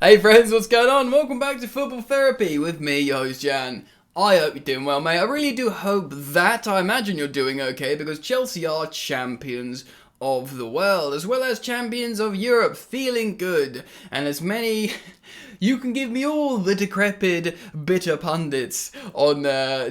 Hey friends, what's going on? Welcome back to Football Therapy with me, your host Jan. I hope you're doing well, mate. I really do hope that. I imagine you're doing okay because Chelsea are champions of the world as well as champions of Europe, feeling good. And as many... You can give me all the decrepit, bitter pundits on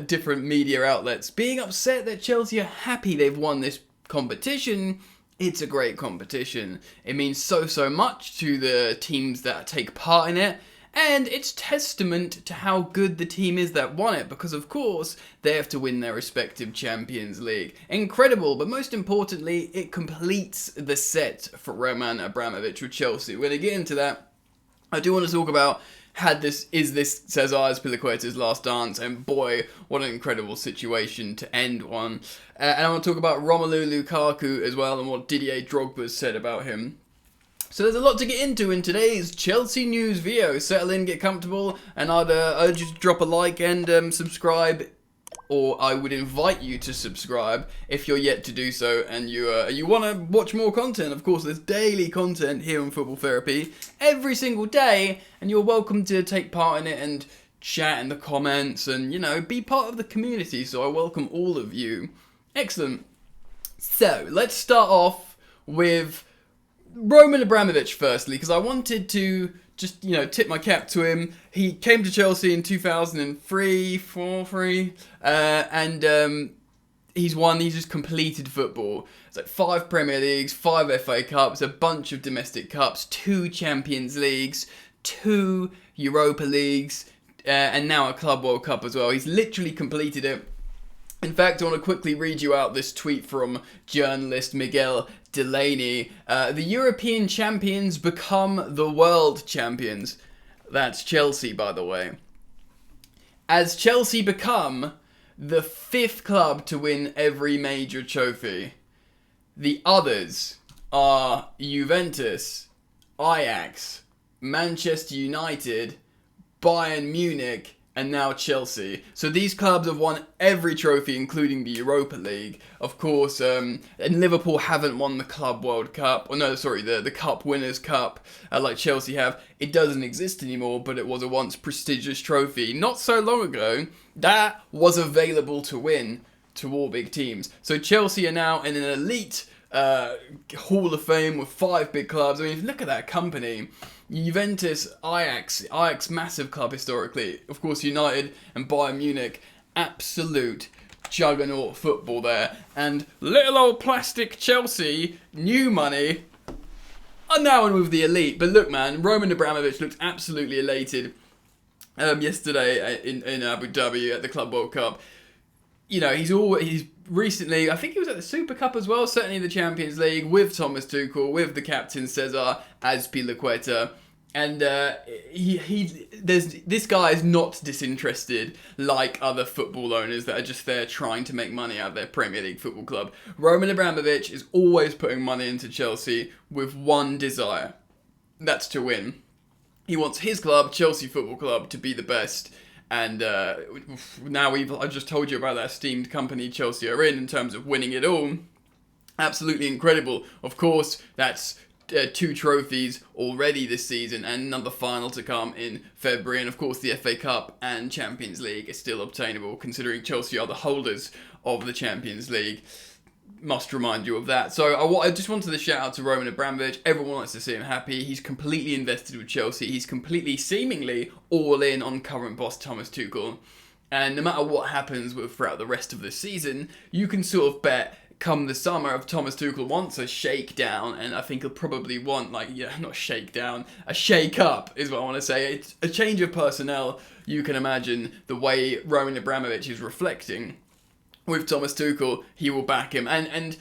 different media outlets being upset that Chelsea are happy they've won this competition. It's a great competition. It means so much to the teams that take part in it, and it's testament to how good the team is that won it, because of course they have to win their respective Champions League. Incredible, but most importantly, it completes the set for Roman Abramovich with Chelsea. We're going to get into that. I do want to talk about is this César Azpilicueta's last dance, and boy, what an incredible situation to end one. And I want to talk about Romelu Lukaku as well, and what Didier Drogba said about him. So there's a lot to get into in today's Chelsea news video. Settle in, get comfortable, and I'd urge you to drop a like and subscribe. Or I would invite you to subscribe if you're yet to do so and you want to watch more content. Of course, there's daily content here on Football Therapy every single day, and you're welcome to take part in it and chat in the comments and, be part of the community. So I welcome all of you. Excellent. So let's start off with Roman Abramovich firstly, because I wanted to just, tip my cap to him. He came to Chelsea in 2003, and he's just completed football. It's like 5 Premier Leagues, 5 FA Cups, a bunch of domestic cups, 2 Champions Leagues, 2 Europa Leagues, and now a Club World Cup as well. He's literally completed it. In fact, I want to quickly read you out this tweet from journalist Miguel Delaney. The European champions become the world champions. That's Chelsea, by the way. As Chelsea become the 5th club to win every major trophy. The others are Juventus, Ajax, Manchester United, Bayern Munich, and now Chelsea. So these clubs have won every trophy, including the Europa League. Of course, and Liverpool haven't won the Club World Cup. The Cup Winners' Cup, like Chelsea have. It doesn't exist anymore, but it was a once prestigious trophy. Not so long ago, that was available to win to all big teams. So Chelsea are now in an elite Hall of Fame with 5 big clubs. I mean, look at that company. Juventus, Ajax massive club historically. Of course, United and Bayern Munich, absolute juggernaut football there. And little old plastic Chelsea, new money, are now in with the elite. But look, man, Roman Abramovich looked absolutely elated yesterday in Abu Dhabi at the Club World Cup. He's recently, I think he was at the Super Cup as well, certainly the Champions League, with Thomas Tuchel, with the captain César Azpilicueta. And this guy is not disinterested like other football owners that are just there trying to make money out of their Premier League football club. Roman Abramovich is always putting money into Chelsea with one desire. That's to win. He wants his club, Chelsea Football Club, to be the best. And now I just told you about that esteemed company Chelsea are in terms of winning it all. Absolutely incredible. Of course, that's 2 trophies already this season and another final to come in February. And of course, the FA Cup and Champions League is still obtainable, considering Chelsea are the holders of the Champions League. Must remind you of that. So I just wanted to shout out to Roman Abramovich. Everyone wants to see him happy. He's completely invested with Chelsea. He's completely, seemingly, all in on current boss Thomas Tuchel. And no matter what happens throughout the rest of the season, you can sort of bet come the summer if Thomas Tuchel wants a shakedown, and I think he'll probably want, not shakedown, a shake up is what I want to say. It's a change of personnel. You can imagine the way Roman Abramovich is reflecting with Thomas Tuchel, he will back him. And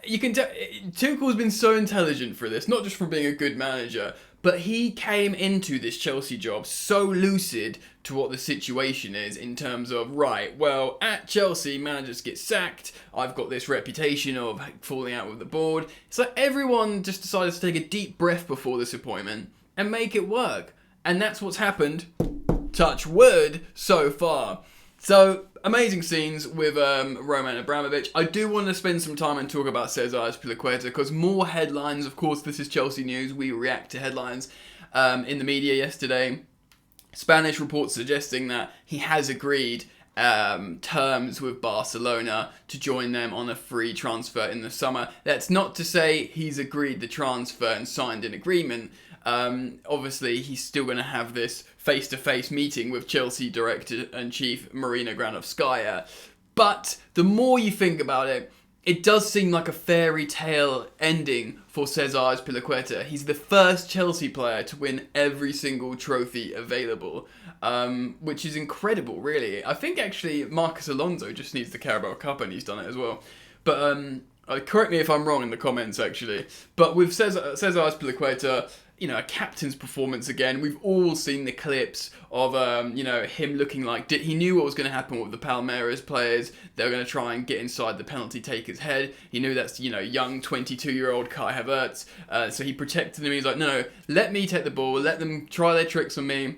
you can tell Tuchel's been so intelligent for this, not just from being a good manager, but he came into this Chelsea job so lucid to what the situation is in terms of, right, well, at Chelsea, managers get sacked. I've got this reputation of falling out with the board. It's like everyone just decided to take a deep breath before this appointment and make it work. And that's what's happened, touch wood, so far. So, amazing scenes with Roman Abramovich. I do want to spend some time and talk about César Azpilicueta because more headlines, of course, this is Chelsea news, we react to headlines. in the media yesterday. Spanish reports suggesting that he has agreed terms with Barcelona to join them on a free transfer in the summer. That's not to say he's agreed the transfer and signed an agreement. Obviously, he's still going to have this face-to-face meeting with Chelsea director and chief Marina Granovskaya. But the more you think about it, it does seem like a fairy tale ending for César Azpilicueta. He's the first Chelsea player to win every single trophy available, which is incredible, really. I think actually Marcus Alonso just needs the Carabao Cup and he's done it as well. But correct me if I'm wrong in the comments, actually. But with César Azpilicueta, a captain's performance again. We've all seen the clips of, him looking like he knew what was going to happen with the Palmeiras players. They were going to try and get inside the penalty taker's head. He knew that's, young 22-year-old Kai Havertz. So he protected him. He's like, no, let me take the ball. Let them try their tricks on me.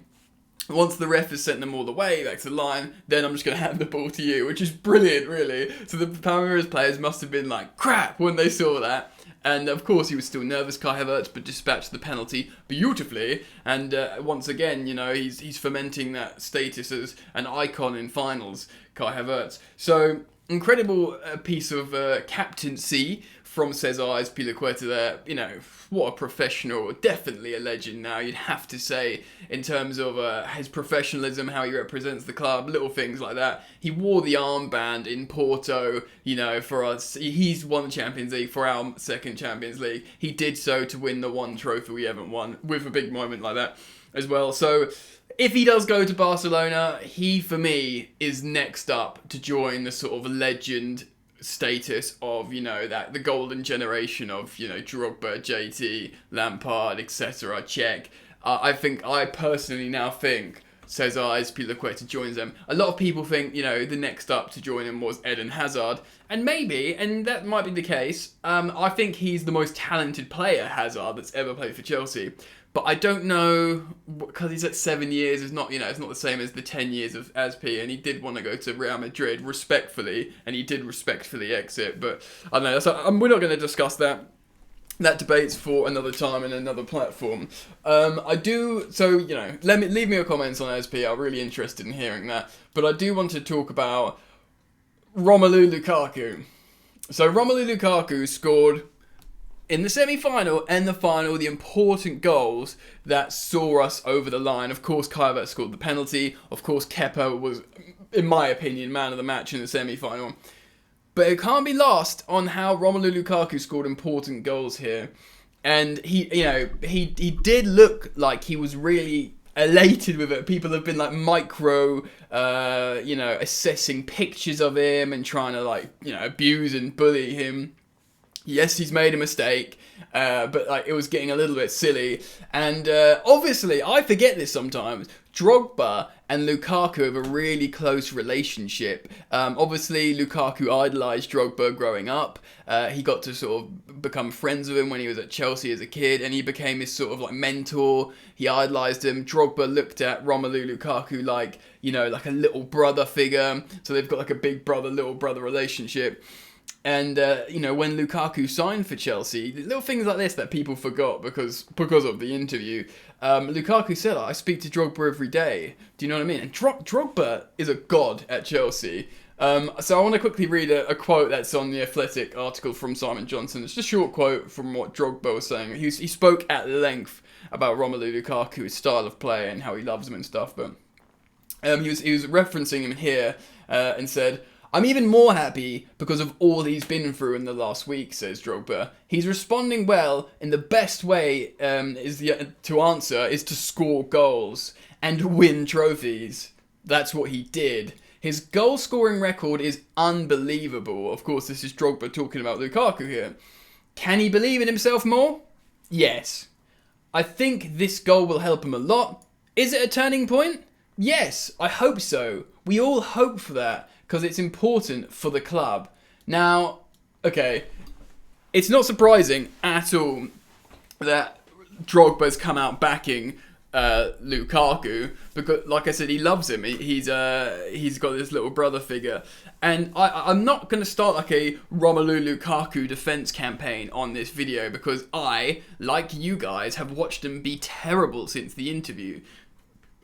Once the ref has sent them all the way back to the line, then I'm just going to hand the ball to you, which is brilliant, really. So the Palmeiras players must have been like, crap, when they saw that. And of course he was still nervous, Kai Havertz, but dispatched the penalty beautifully. And once again, he's fomenting that status as an icon in finals, Kai Havertz. So incredible piece of captaincy from César Azpilicueta there. What a professional, definitely a legend now, you'd have to say, in terms of his professionalism, how he represents the club, little things like that. He wore the armband in Porto, for us. He's won the Champions League for our second Champions League. He did so to win the one trophy we haven't won, with a big moment like that as well. So if he does go to Barcelona, he, for me, is next up to join the sort of legend status of, that the golden generation of, Drogba, JT, Lampard, etc., Czech. I personally now think César Azpilicueta joins them. A lot of people think, the next up to join him was Eden Hazard. And maybe, and that might be the case, I think he's the most talented player, Hazard, that's ever played for Chelsea. But I don't know, because he's at 7 years, it's not the same as the 10 years of Azpi, and he did want to go to Real Madrid respectfully, and he did respectfully exit, but I don't know, so we're not going to discuss that. That debate's for another time and another platform. Leave me your comments on Azpi, I'm really interested in hearing that. But I do want to talk about Romelu Lukaku. So Romelu Lukaku scored in the semi-final and the final, the important goals that saw us over the line. Of course, Kai Havertz scored the penalty. Of course, Kepa was, in my opinion, man of the match in the semi-final. But it can't be lost on how Romelu Lukaku scored important goals here. And he did look like he was really elated with it. People have been assessing pictures of him and trying to abuse and bully him. Yes, he's made a mistake, but it was getting a little bit silly. And obviously, I forget this sometimes, Drogba and Lukaku have a really close relationship. Obviously, Lukaku idolised Drogba growing up. He got to sort of become friends with him when he was at Chelsea as a kid, and he became his sort of mentor. He idolised him. Drogba looked at Romelu Lukaku like a little brother figure. So they've got a big brother, little brother relationship. And, when Lukaku signed for Chelsea, little things like this that people forgot because of the interview, Lukaku said, I speak to Drogba every day. Do you know what I mean? And Drogba is a god at Chelsea. So I want to quickly read a quote that's on the Athletic article from Simon Johnson. It's just a short quote from what Drogba was saying. He spoke at length about Romelu Lukaku, his style of play and how he loves him and stuff. But he was referencing him here and said, I'm even more happy because of all he's been through in the last week, says Drogba. He's responding well, and the best way to answer is to score goals and win trophies. That's what he did. His goal-scoring record is unbelievable. Of course, this is Drogba talking about Lukaku here. Can he believe in himself more? Yes. I think this goal will help him a lot. Is it a turning point? Yes, I hope so. We all hope for that, because it's important for the club. Now, okay, it's not surprising at all that Drogba's come out backing Lukaku, because, like I said, he loves him. He's got this little brother figure, and I'm not going to start like a Romelu Lukaku defense campaign on this video, because I, like you guys, have watched him be terrible since the interview.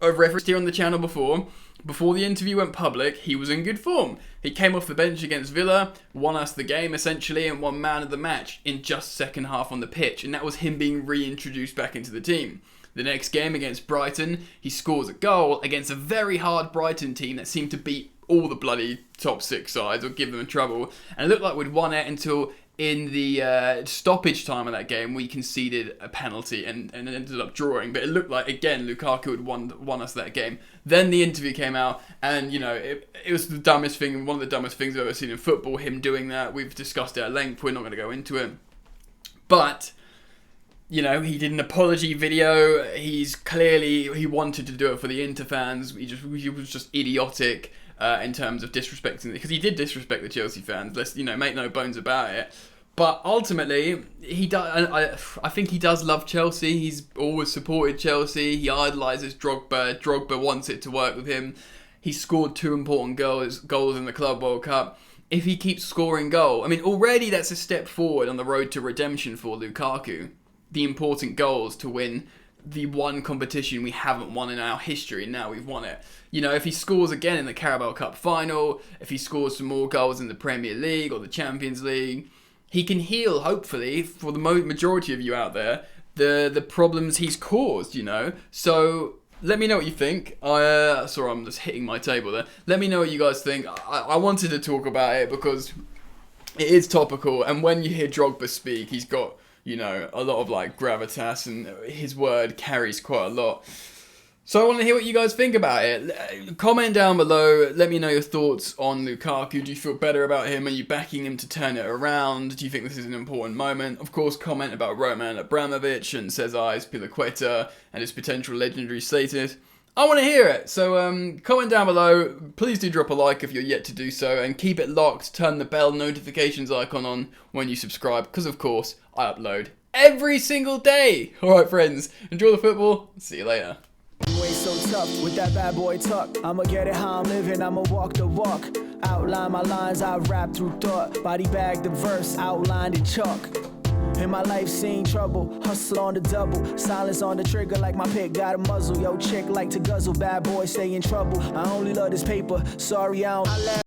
I've referenced here on the channel before. Before the interview went public, he was in good form. He came off the bench against Villa, won us the game essentially, and won man of the match in just second half on the pitch, and that was him being reintroduced back into the team. The next game against Brighton, he scores a goal against a very hard Brighton team that seemed to beat all the bloody top 6 sides or give them trouble. And it looked like we'd won it until in the stoppage time of that game we conceded a penalty and ended up drawing. But it looked like, again, Lukaku had won us that game. Then the interview came out, and, you know, it was the dumbest thing, one of the dumbest things I've ever seen in football, him doing that. We've discussed it at length, we're not going to go into it. But, you know, he did an apology video. He wanted to do it for the Inter fans. He was just idiotic in terms of disrespecting, because he did disrespect the Chelsea fans. Let's, you know, make no bones about it. But ultimately, he does. I think he does love Chelsea. He's always supported Chelsea. He idolises Drogba. Drogba wants it to work with him. He scored 2 important goals in the Club World Cup. If he keeps scoring goals, I mean, already that's a step forward on the road to redemption for Lukaku. The important goals to win the one competition we haven't won in our history, and now we've won it. You know, if he scores again in the Carabao Cup final, if he scores some more goals in the Premier League or the Champions League, he can heal, hopefully, for the majority of you out there, the problems he's caused, you know. So let me know what you think. Sorry, I'm just hitting my table there. Let me know what you guys think. I wanted to talk about it because it is topical, and when you hear Drogba speak, he's got, you know, a lot of like gravitas, and his word carries quite a lot. So I want to hear what you guys think about it. Comment down below. Let me know your thoughts on Lukaku. Do you feel better about him? Are you backing him to turn it around? Do you think this is an important moment? Of course, comment about Roman Abramovich and César Azpilicueta and his potential legendary status. I want to hear it. So comment down below. Please do drop a like if you're yet to do so, and keep it locked. Turn the bell notifications icon on when you subscribe, because of course I upload every single day. Alright friends, enjoy the football. See you later. You ain't so tough with that bad boy talk. I'ma get it how I'm living, I'ma walk the walk. Outline my lines, I rap through thought. Body bag the verse, outlined in chalk. In my life seen trouble, hustle on the double. Silence on the trigger like my pick got a muzzle. Yo chick like to guzzle, bad boy stay in trouble. I only love this paper, sorry I don't